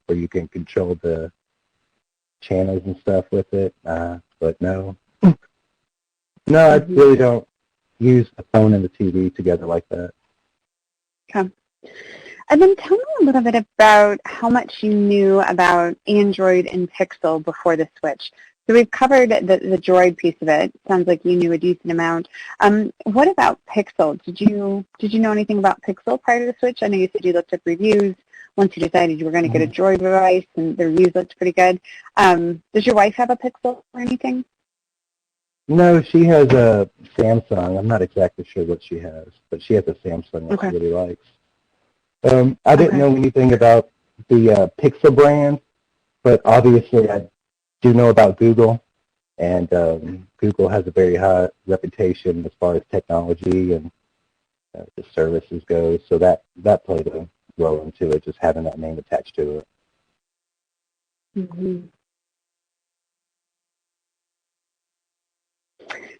where you can control the channels and stuff with it. But no, I really don't use the phone and the TV together like that. Okay. And then tell me a little bit about how much you knew about Android and Pixel before the switch. So we've covered the Droid piece of it. Sounds like you knew a decent amount. What about Pixel? Did you know anything about Pixel prior to the switch? I know you said you looked up reviews once you decided you were going to get a Droid device, and the reviews looked pretty good. Does your wife have a Pixel or anything? No, she has a Samsung. I'm not exactly sure what she has, but she has a Samsung that she really likes. I didn't know anything about the Pixel brand, but obviously I do know about Google, and Google has a very high reputation as far as technology and the services go, so that played a role into it, just having that name attached to it. Mm-hmm.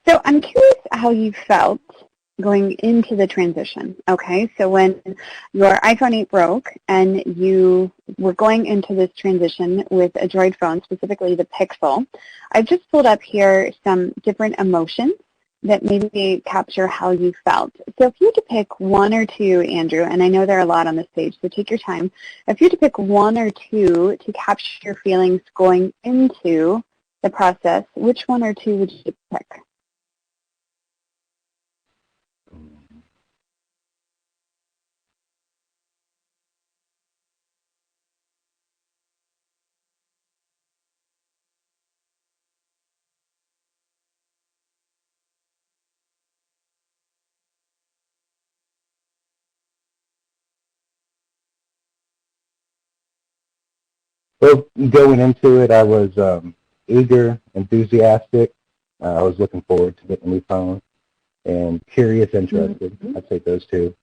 So I'm curious how you felt going into the transition. Okay, so when your iPhone 8 broke and you were going into this transition with a Droid phone, specifically the Pixel, I've just pulled up here some different emotions that maybe capture how you felt. So if you had to pick one or two, Andrew, and I know there are a lot on this page, so take your time. If you had to pick one or two to capture your feelings going into the process, which one or two would you pick? Well, going into it, I was eager, enthusiastic. I was looking forward to getting a new phone, and curious, interested. I'd say those two.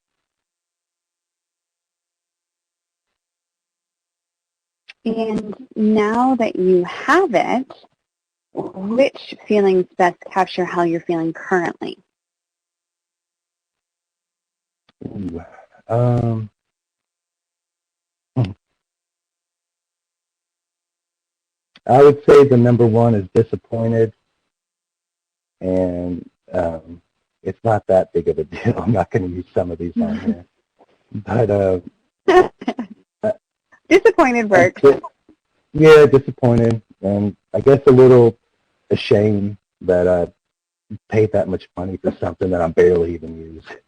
And now that you have it, which feelings best capture how you're feeling currently? Ooh, I would say the number one is disappointed, and it's not that big of a deal. I'm not going to use some of these on here, but disappointed works. Yeah, disappointed, and I guess a little ashamed that I paid that much money for something that I'm barely even using.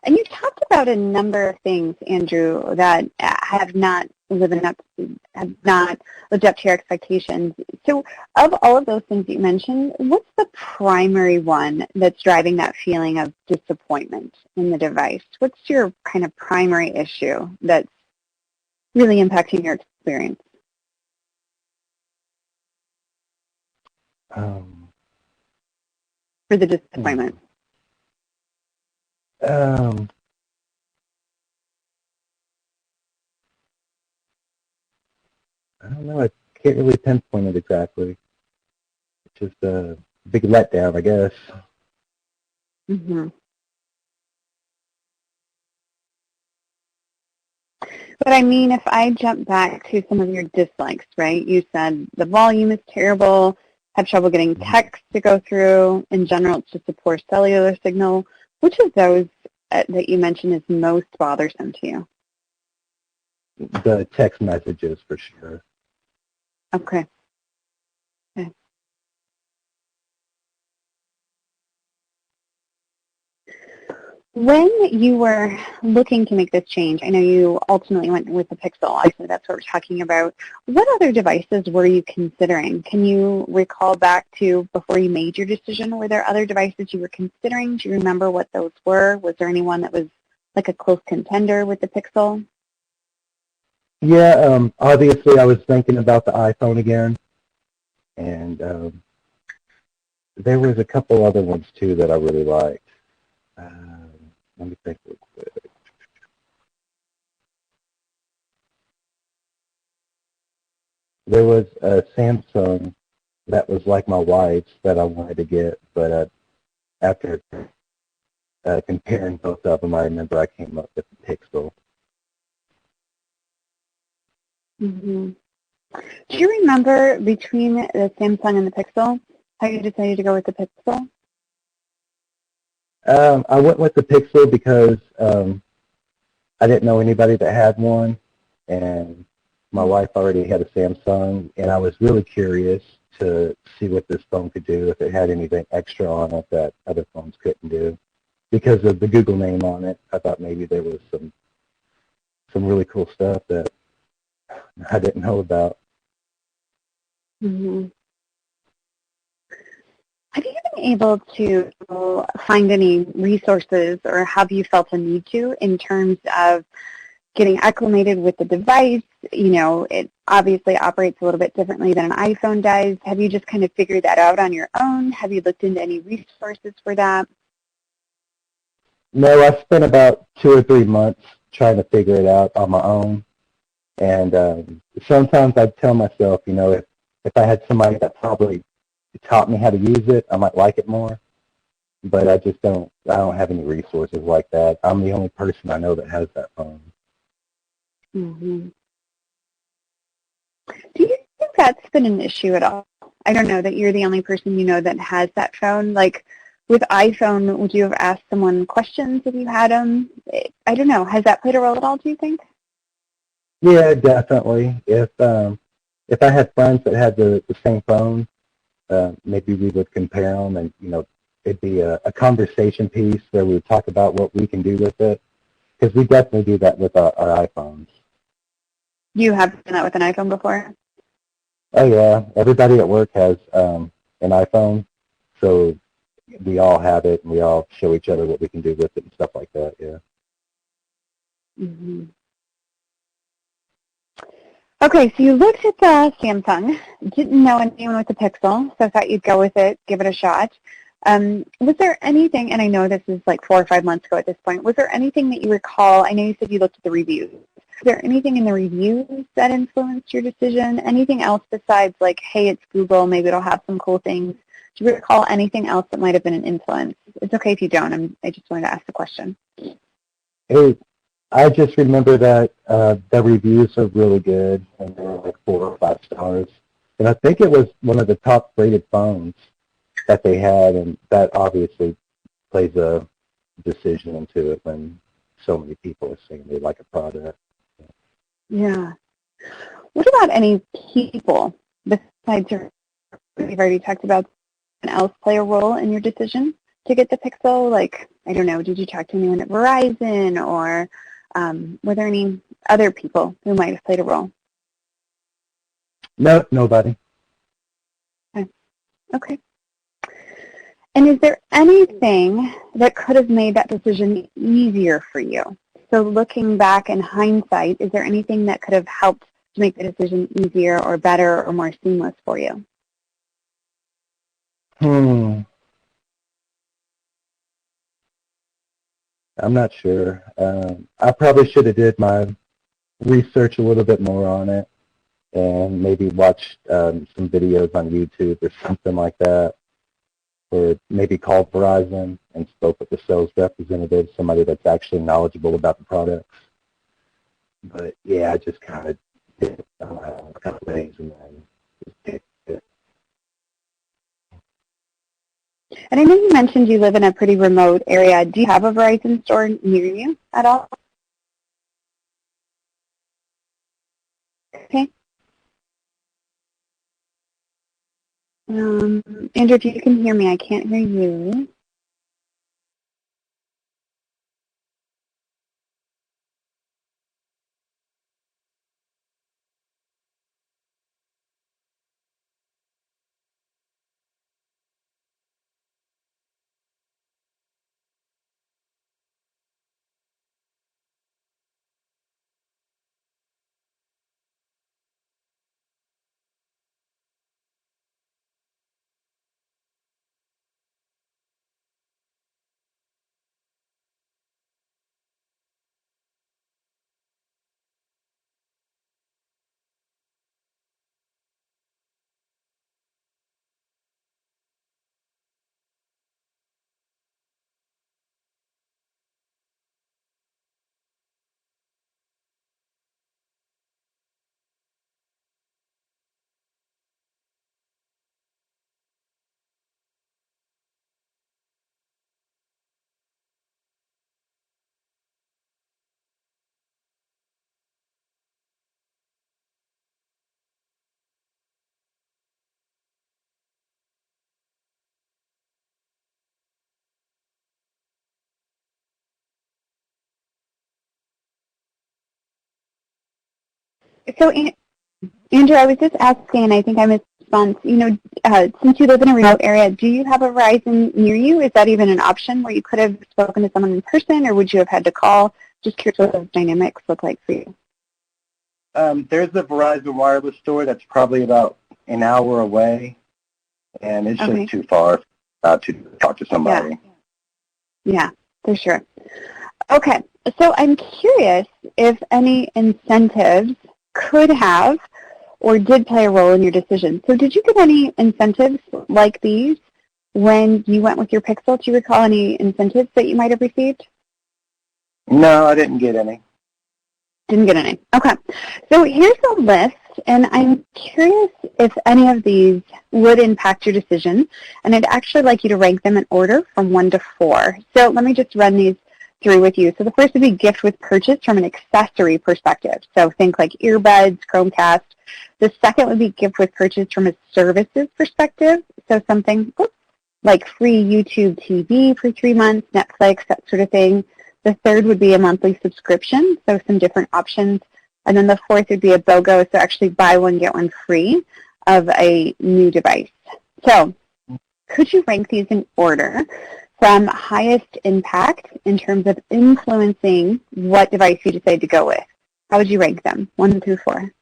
And you talked about a number of things, Andrew, that have not lived up to your expectations. So of all of those things that you mentioned, what's the primary one that's driving that feeling of disappointment in the device? What's your kind of primary issue that's really impacting your experience? For the disappointment. I don't know. I can't really pinpoint it exactly. It's just a big letdown, I guess. Mm-hmm. But I mean, if I jump back to some of your dislikes, right? You said the volume is terrible, have trouble getting text to go through. In general, it's just a poor cellular signal. Which of those that you mentioned is most bothersome to you? The text messages, for sure. Okay. When you were looking to make this change, I know you ultimately went with the Pixel. Obviously, that's what we're talking about. What other devices were you considering? Can you recall back to before you made your decision? Were there other devices you were considering? Do you remember what those were? Was there anyone that was like a close contender with the Pixel? Yeah, obviously I was thinking about the iPhone again, and there was a couple other ones too that I really liked. Let me think real quick. There was a Samsung that was like my wife's that I wanted to get, but after comparing both of them, I remember I came up with the Pixel. Mm-hmm. Do you remember between the Samsung and the Pixel how you decided to go with the Pixel? I went with the Pixel because I didn't know anybody that had one, and my wife already had a Samsung, and I was really curious to see what this phone could do, if it had anything extra on it that other phones couldn't do. Because of the Google name on it, I thought maybe there was some really cool stuff that I didn't know about. Mm-hmm. Have you been able to find any resources, or have you felt a need to, in terms of getting acclimated with the device? You know, it obviously operates a little bit differently than an iPhone does. Have you just kind of figured that out on your own? Have you looked into any resources for that? No, I spent about 2 or 3 months trying to figure it out on my own. And sometimes I'd tell myself, if I had somebody that probably taught me how to use it, I might like it more. But I don't have any resources like that. I'm the only person I know that has that phone. Mm-hmm. Do you think that's been an issue at all? I don't know that you're the only person you know that has that phone. Like with iPhone, would you have asked someone questions if you had them? I don't know. Has that played a role at all, do you think? Yeah, definitely. If I had friends that had the same phone, maybe we would compare them, and it'd be a conversation piece where we would talk about what we can do with it. Because we definitely do that with our iPhones. You have done that with an iPhone before? Oh yeah, everybody at work has an iPhone, so we all have it, and we all show each other what we can do with it and stuff like that. Yeah. Mm-hmm. Okay, so you looked at the Samsung, didn't know anyone with the Pixel, so thought you'd go with it, give it a shot. Was there anything, and I know this is like 4 or 5 months ago at this point, was there anything that you recall? I know you said you looked at the reviews. Was there anything in the reviews that influenced your decision? Anything else besides like, hey, it's Google, maybe it'll have some cool things? Do you recall anything else that might have been an influence? It's okay if you don't. I just wanted to ask the question. Hey, I just remember that the reviews are really good, and they were like 4 or 5 stars. And I think it was one of the top rated phones that they had, and that obviously plays a decision into it when so many people are saying they like a product. Yeah. What about any people besides your, you've already talked about, someone else play a role in your decision to get the Pixel? Like, I don't know, did you talk to anyone at Verizon, or were there any other people who might have played a role? No, nobody. Okay. Okay. And is there anything that could have made that decision easier for you? So looking back in hindsight, is there anything that could have helped to make the decision easier or better or more seamless for you? I'm not sure. I probably should have did my research a little bit more on it, and maybe watched some videos on YouTube or something like that, or maybe called Verizon and spoke with the sales representative, somebody that's actually knowledgeable about the products. But yeah, I just kind of did a couple things and then just picked it. And I know you mentioned you live in a pretty remote area. Do you have a Verizon store near you at all? Okay. Andrew, if you can hear me, I can't hear you. So, Andrew, I was just asking, and I think I missed a response. Since you live in a remote area, do you have a Verizon near you? Is that even an option where you could have spoken to someone in person, or would you have had to call? Just curious what those dynamics look like for you. There's a Verizon wireless store that's probably about an hour away, and it's just too far to talk to somebody. Yeah, for sure. Okay, so I'm curious if any incentives could have or did play a role in your decision. So did you get any incentives like these when you went with your Pixel? Do you recall any incentives that you might have received? No, I didn't get any. Didn't get any. Okay. So here's a list, and I'm curious if any of these would impact your decision, and I'd actually like you to rank them in order from 1 to 4. So let me just run these through with you. So the first would be gift with purchase from an accessory perspective. So think like earbuds, Chromecast. The second would be gift with purchase from a services perspective. So something like free YouTube TV for 3 months, Netflix, that sort of thing. The third would be a monthly subscription, so some different options. And then the fourth would be a BOGO, so actually buy one, get one free of a new device. So could you rank these in order from highest impact in terms of influencing what device you decide to go with? How would you rank them, 1 through 4?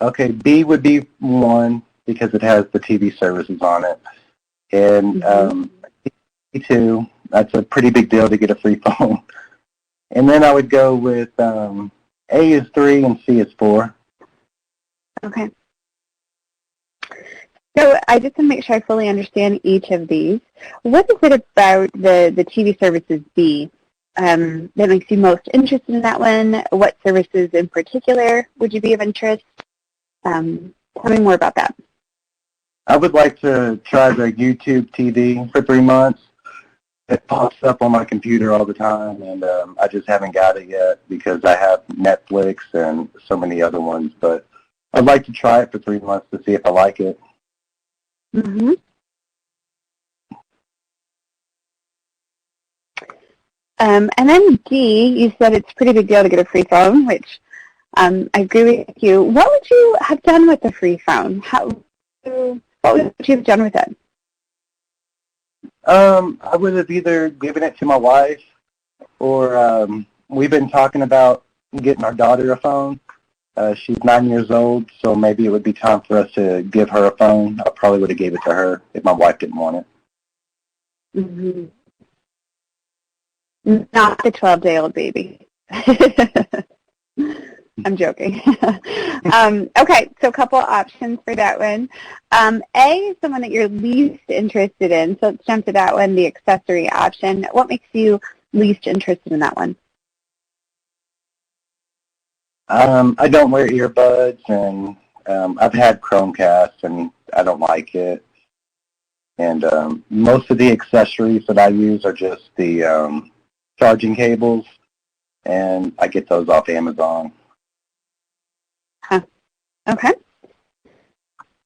Okay, B would be 1 because it has the TV services on it. And B2, that's a pretty big deal to get a free phone. And then I would go with A is 3 and C is 4. Okay. So I just want to make sure I fully understand each of these. What is it about the TV services B that makes you most interested in that one? What services in particular would you be of interest? Tell me more about that. I would like to try the YouTube TV for 3 months. It pops up on my computer all the time, and I just haven't got it yet because I have Netflix and so many other ones. But I'd like to try it for 3 months to see if I like it. Mm-hmm. And then D, you said it's a pretty big deal to get a free phone, which I agree with you. What would you have done with the free phone? What would you have done with it? I would have either given it to my wife, or we've been talking about getting our daughter a phone. She's 9 years old, so maybe it would be time for us to give her a phone. I probably would have gave it to her if my wife didn't want it. Mm-hmm. Not the 12-day-old baby. I'm joking. Okay, so a couple options for that one. A is the one that you're least interested in, so let's jump to that one, the accessory option. What makes you least interested in that one? I don't wear earbuds, and I've had Chromecast, and I don't like it. And most of the accessories that I use are just the charging cables, and I get those off Amazon. Huh. Okay.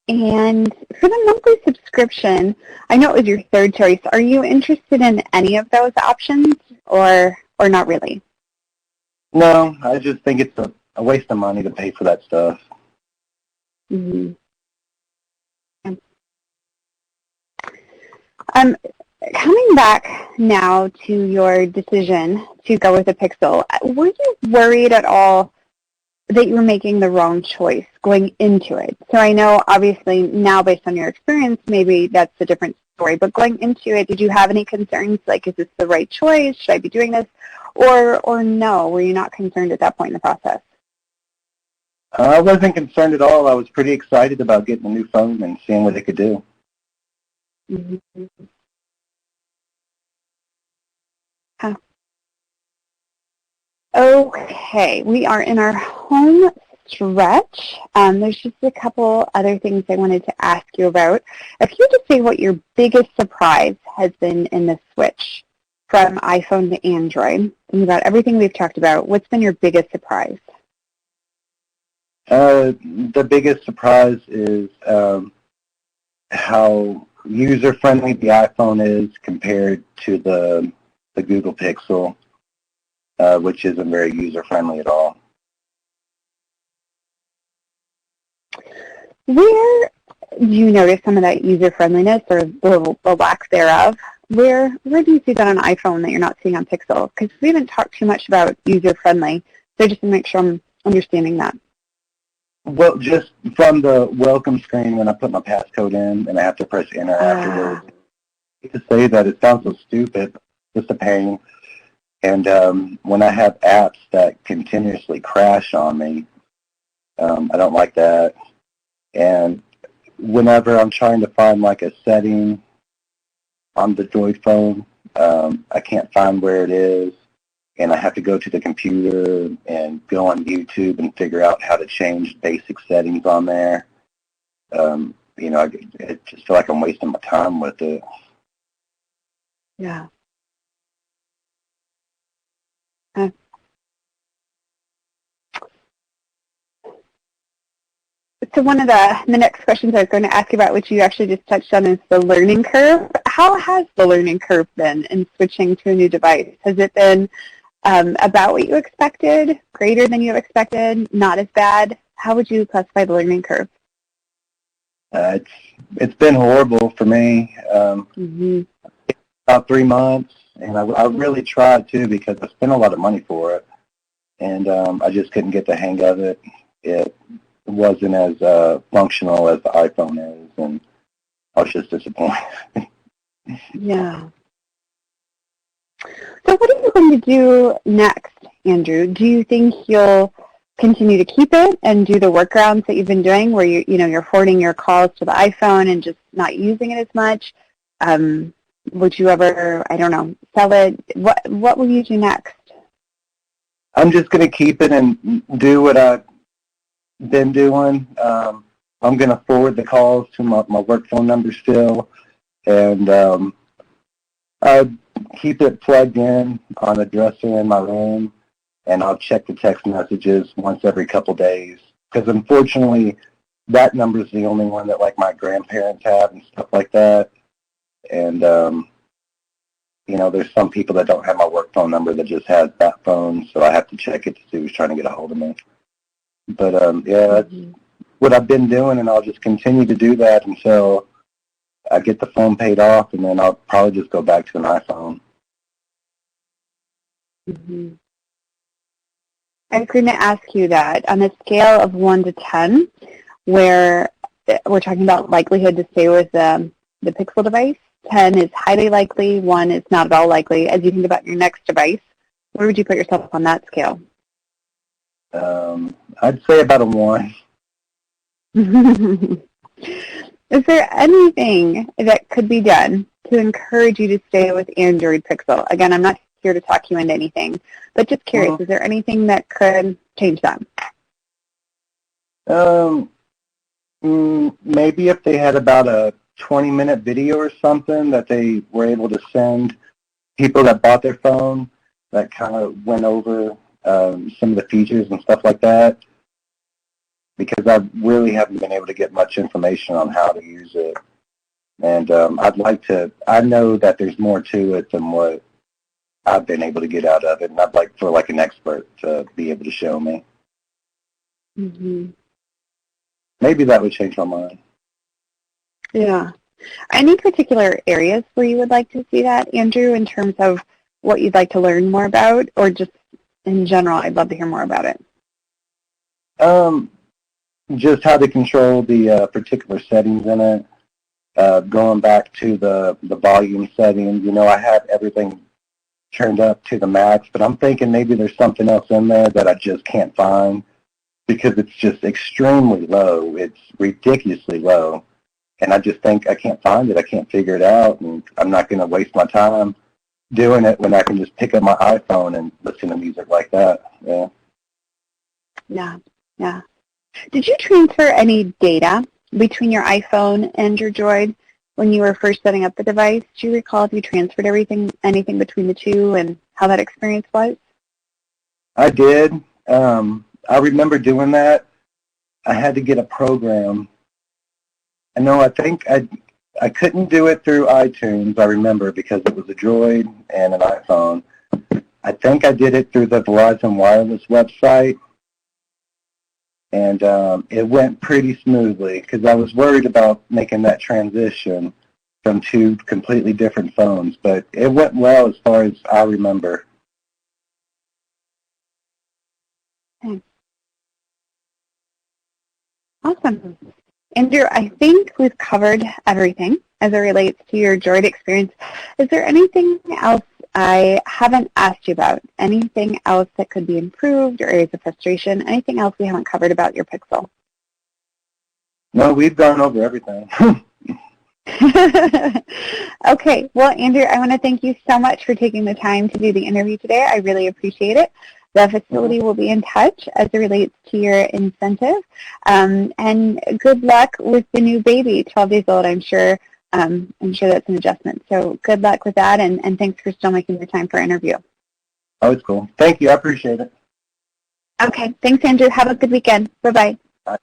And for the monthly subscription, I know it was your third choice. Are you interested in any of those options, or not really? No, I just think it's a waste of money to pay for that stuff. Mm-hmm. Coming back now to your decision to go with the Pixel, were you worried at all that you were making the wrong choice going into it? So I know obviously now based on your experience, maybe that's a different story, but going into it, did you have any concerns like, is this the right choice? Should I be doing this? Or no, were you not concerned at that point in the process? I wasn't concerned at all. I was pretty excited about getting a new phone and seeing what it could do. Mm-hmm. Huh. Okay, we are in our home stretch. There's just a couple other things I wanted to ask you about. If you could say what your biggest surprise has been in the switch from iPhone to Android, and about everything we've talked about, what's been your biggest surprise? The biggest surprise is how user-friendly the iPhone is compared to the Google Pixel, which isn't very user-friendly at all. Where do you notice some of that user-friendliness or the lack thereof? Where do you see that on iPhone that you're not seeing on Pixel? Because we haven't talked too much about user-friendly, so just to make sure I'm understanding that. Well, just from the welcome screen when I put my passcode in and I have to press enter afterwards. To say that it sounds so stupid, just a pain. And when I have apps that continuously crash on me, I don't like that. And whenever I'm trying to find like a setting on the Droid phone, I can't find where it is, and I have to go to the computer and go on YouTube and figure out how to change basic settings on there. I just feel like I'm wasting my time with it. Yeah. So one of the next questions I was going to ask you about, which you actually just touched on, is the learning curve. How has the learning curve been in switching to a new device? Has it been about what you expected, greater than you expected, not as bad? How would you classify the learning curve? It's been horrible for me. About 3 months, and I really tried to because I spent a lot of money for it, and I just couldn't get the hang of it. It wasn't as functional as the iPhone is, and I was just disappointed. Yeah. So what are you going to do next, Andrew? Do you think you'll continue to keep it and do the workarounds that you've been doing where you're forwarding your calls to the iPhone and just not using it as much? Would you ever, I don't know, sell it? What will you do next? I'm just going to keep it and do what I've been doing. I'm going to forward the calls to my work phone number still, and I keep it plugged in on a dresser in my room, and I'll check the text messages once every couple days, because unfortunately that number is the only one that like my grandparents have and stuff like that. And there's some people that don't have my work phone number that just has that phone, so I have to check it to see who's trying to get a hold of me. But that's what I've been doing, and I'll just continue to do that until I get the phone paid off, and then I'll probably just go back to an iPhone. I was going to ask you that on a scale of 1 to 10, where we're talking about likelihood to stay with the Pixel device. 10 is highly likely, 1 is not at all likely. As you think about your next device, where would you put yourself on that scale? I'd say about a 1. Is there anything that could be done to encourage you to stay with Android Pixel? Again, I'm not here to talk you into anything, but just curious, is there anything that could change that? Maybe if they had about a 20-minute video or something that they were able to send people that bought their phone that kind of went over some of the features and stuff like that, because I really haven't been able to get much information on how to use it. And I'd like to, I know that there's more to it than what I've been able to get out of it, and I'd like for like an expert to be able to show me. Maybe that would change my mind. Yeah. Any particular areas where you would like to see that, Andrew, in terms of what you'd like to learn more about, or just in general? I'd love to hear more about it. Just how to control the particular settings in it. Going back to the volume settings, I have everything turned up to the max, but I'm thinking maybe there's something else in there that I just can't find because it's just extremely low. It's ridiculously low. And I just think I can't find it. I can't figure it out, and I'm not going to waste my time doing it when I can just pick up my iPhone and listen to music like that. Yeah. Did you transfer any data between your iPhone and your Droid when you were first setting up the device? Do you recall if you transferred anything between the two and how that experience was? I did. I remember doing that. I had to get a program. I think I couldn't do it through iTunes, I remember, because it was a Droid and an iPhone. I think I did it through the Verizon Wireless website. and it went pretty smoothly because I was worried about making that transition from two completely different phones, but it went well as far as I remember. Awesome. Andrew, I think we've covered everything as it relates to your Droid experience. Is there anything else I haven't asked you about? Anything else that could be improved or areas of frustration? Anything else we haven't covered about your Pixel? No, we've gone over everything. Okay. Well, Andrew, I want to thank you so much for taking the time to do the interview today. I really appreciate it. The facility will be in touch as it relates to your incentive. And good luck with the new baby, 12 days old. I'm sure that's an adjustment. So good luck with that, and thanks for still making the time for our interview. Oh, it's cool. Thank you. I appreciate it. Okay. Thanks, Andrew. Have a good weekend. Bye-bye. Bye.